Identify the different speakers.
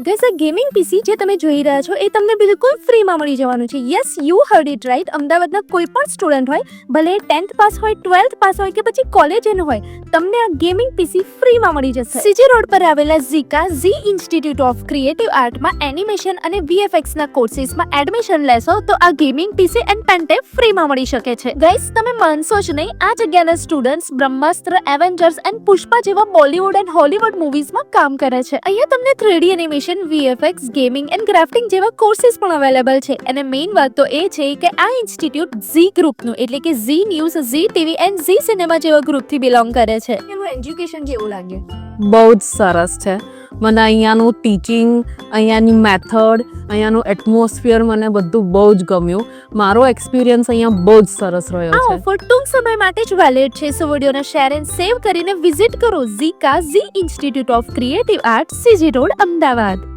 Speaker 1: Guys, આ gaming પીસી જે તમે જોઈ રહ્યા છો એ તમને બિલકુલ ફ્રીમાં મળી જવાનું છે. Yes, you heard it right. અમદાવાદના કોઈ પણ સ્ટુડન્ટ હોય, ભલે 10th પાસ હોય, 12th પાસ હોય કે પછી કોલેજ એનું હોય, તમને આ ગેમિંગ પીસી ફ્રીમાં મળી જશે. સીજી રોડ પર આવેલા ઝી ઇન્સ્ટિટ્યૂટ ઓફ ક્રિએટિવ આર્ટમાં એનિમેશન અને VFX ના કોર્સીસમાં એડમિશન લેશો તો આ ગેમિંગ પીસી એન્ડ પેનટેપ ફ્રીમાં મળી શકે છે. ગાઈસ, તમે માનશો જ નહીં, આ જગ્યાના students Brahmastra, Avengers and Pushpa જેવા બોલિવૂડ એન્ડ હોલિવૂડ મૂવીઝમાં કામ કરે છે. અહીંયા તમને 3D animation, VFX, gaming and crafting જેવા કોર્સીસ પણ અવેલેબલ છે. અને મેઇન વાત તો એ છે કે આ ઇન્સ્ટિટ્યૂટ ઝી ગ્રુપનું એટલે કે Zee news, Zee TV and Zee cinema જેવા ગ્રુપથી બિલોંગ કરે છે. એનું એજ્યુકેશન કેવું લાગે?
Speaker 2: બહુ જ સરસ છે. મને અહીંયાનું ટીચિંગ, અહીંયાની મેથડ, અહીંયાનું એટમોસ્ફિયર મને બધું બહુ જ ગમ્યું. મારો એક્સપિરિયન્સ અહીંયા બહુ જ સરસ રહ્યો
Speaker 1: આ
Speaker 2: છે.
Speaker 1: ઓફર ટૂંક સમય માટે જ વેલિડ છે. સો વિડીયોને શેર એન્ડ સેવ કરીને વિઝિટ કરો Zee institute of creative art, CG road, Ahmedabad.